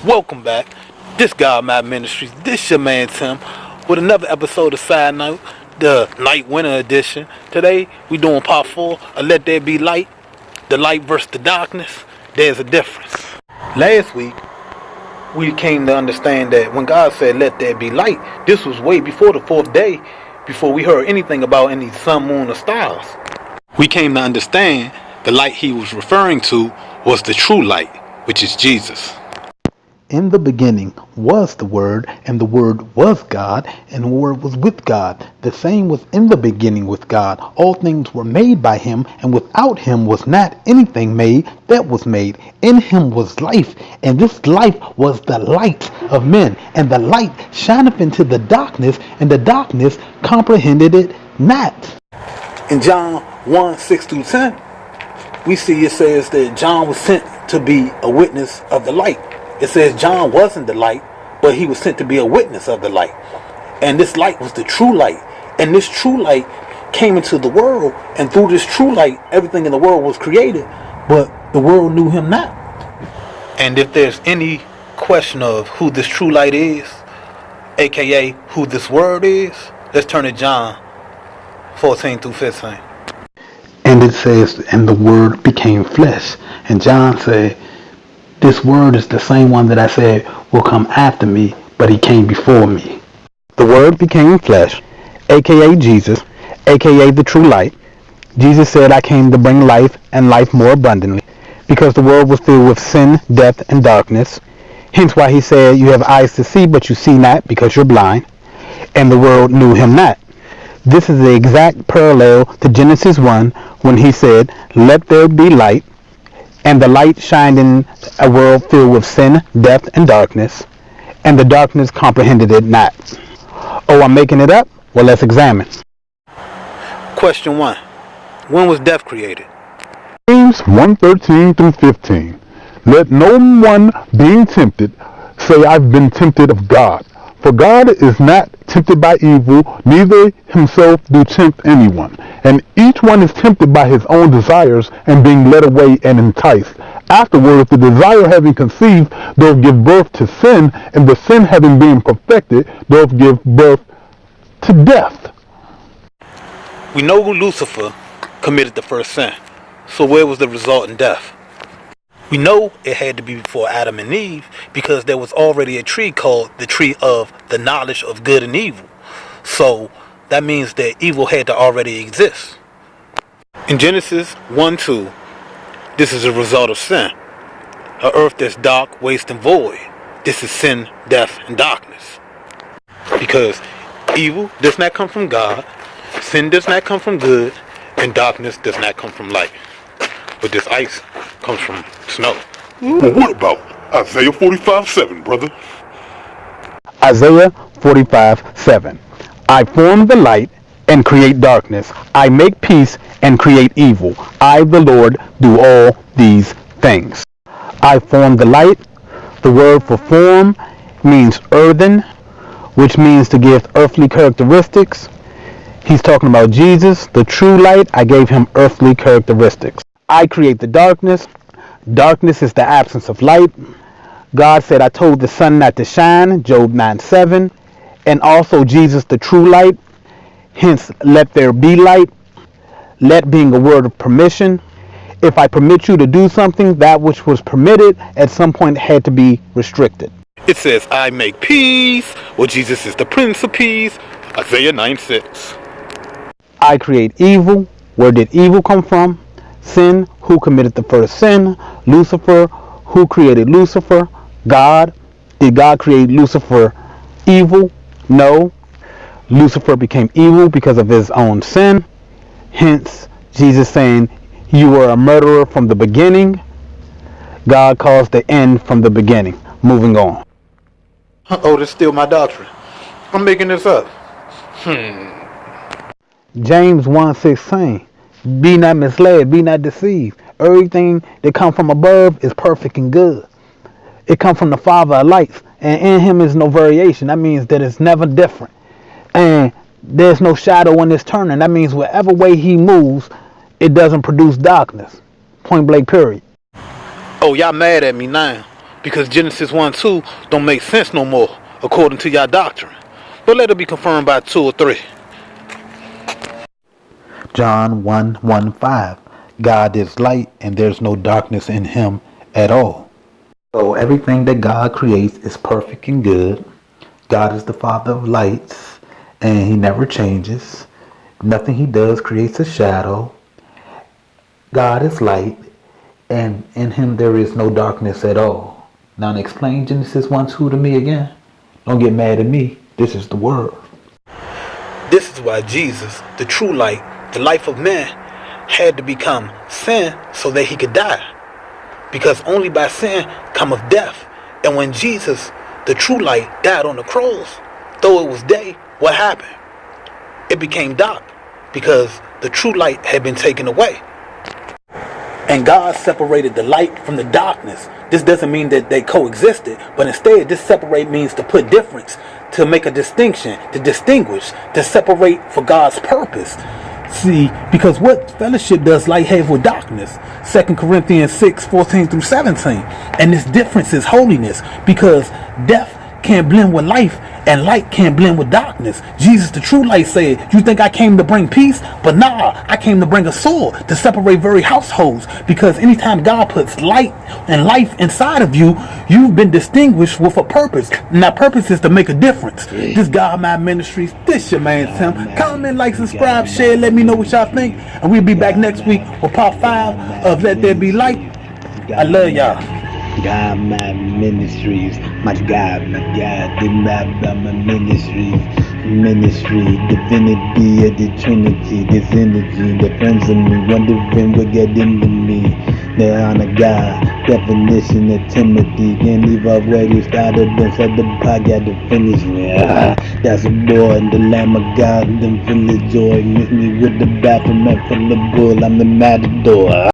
Welcome back. This God My Ministries. This your man Tim with another episode of SíDəN, the Night Winter Edition. Today we doing part 4 of Let There Be Light. The light versus the darkness. There's a difference. Last week we came to understand that when God said let there be light, this was way before the 4th day, before we heard anything about any sun, moon, or stars. We came to understand the light he was referring to was the true light, which is Jesus. In the beginning was the Word, and the Word was God, and the Word was with God. The same was in the beginning with God. All things were made by him, and without him was not anything made that was made. In him was life, and this life was the light of men. And the light shineth into the darkness, and the darkness comprehended it not. In John 1:6-10, we see it says that John was sent to be a witness of the light. It says John wasn't the light, but he was sent to be a witness of the light. And this light was the true light. And this true light came into the world, and through this true light, everything in the world was created, but the world knew him not. And if there's any question of who this true light is, aka who this word is, let's turn to John 14-15. And it says, and the Word became flesh. And John said, this Word is the same one that I said will come after me, but he came before me. The Word became flesh, aka Jesus, aka the true light. Jesus said, I came to bring life and life more abundantly, because the world was filled with sin, death, and darkness. Hence why he said, you have eyes to see, but you see not, because you're blind. And the world knew him not. This is the exact parallel to Genesis 1, when he said, let there be light. And the light shined in a world filled with sin, death, and darkness, and the darkness comprehended it not. Oh, I'm making it up? Well, let's examine. Question 1. When was death created? James 1:13-15. Let no one being tempted say, I've been tempted of God. For God is not tempted by evil, neither himself do tempt anyone. And each one is tempted by his own desires, and being led away and enticed. Afterwards, the desire having conceived, doth give birth to sin, and the sin having been perfected, doth give birth to death. We know Lucifer committed the first sin. So where was the result in death? We know it had to be before Adam and Eve, because there was already a tree called the tree of the knowledge of good and evil. So that means that evil had to already exist. In Genesis 1:2, this is a result of sin. An earth that's dark, waste, and void. This is sin, death, and darkness. Because evil does not come from God, sin does not come from good, and darkness does not come from light. But this ice comes from snow. Well, what about Isaiah 45:7, brother? Isaiah 45:7. I form the light and create darkness. I make peace and create evil. I, the Lord, do all these things. I form the light. The word for form means earthen, which means to give earthly characteristics. He's talking about Jesus, the true light. I gave him earthly characteristics. I create the darkness. Darkness is the absence of light. God said, I told the sun not to shine, Job 9:7. And also Jesus, the true light. Hence, let there be light. Let being a word of permission. If I permit you to do something, that which was permitted at some point had to be restricted. It says, I make peace. Well, Jesus is the Prince of Peace. Isaiah 9:6. I create evil. Where did evil come from? Sin. Who committed the first sin? Lucifer. Who created Lucifer? God. Did God create Lucifer evil? No. Lucifer became evil because of his own sin. Hence, Jesus saying, you were a murderer from the beginning. God caused the end from the beginning. Moving on. Oh, this is still my doctrine. I'm making this up. James 1:16. Be not misled, be not deceived. Everything that comes from above is perfect and good. It comes from the Father of lights, and in him is no variation. That means that it's never different. And there's no shadow in his turning. That means whatever way he moves, it doesn't produce darkness. Point blank period. Oh, y'all mad at me now. because Genesis 1:2 don't make sense no more according to your doctrine. But let it be confirmed by 2 or 3. John 1:1-5. God is light and there's no darkness in him at all. So everything that God creates is perfect and good. God is the Father of lights and he never changes. Nothing he does creates a shadow. God is light and in him there is no darkness at all. Now explain Genesis 1:2 to me again. Don't get mad at me. This is the word. This is why Jesus, the true light, the life of man, had to become sin so that he could die. Because only by sin cometh death. And when Jesus, the true light, died on the cross, though it was day, what happened? It became dark because the true light had been taken away. And God separated the light from the darkness. This doesn't mean that they coexisted, but instead this separate means to put difference, to make a distinction, to distinguish, to separate for God's purpose. See, because what fellowship does light have with darkness? 2 Corinthians 6:14-17. And this difference is holiness, because death can't blend with life and light can't blend with darkness. Jesus, the true light, said, you think I came to bring peace? But nah, I came to bring a sword to separate very households, because anytime God puts light and life inside of you, you've been distinguished with a purpose, and that purpose is to make a difference. This God My Ministries, this your man Tim. Comment, like, subscribe, share, let me know what y'all think, and we'll be back next week with part 5 of Let There Be Light. I love y'all. God, my ministries, my God, the map of my ministries, ministry, divinity of the Trinity, this energy, the friends of me, wondering what get into me. The honor God, definition of Timothy, can't leave off where you started, then set the podcast to finish me. That's a boy, and the Lamb of God, then full of joy, miss me with the bathroom full of bull, I'm the matador.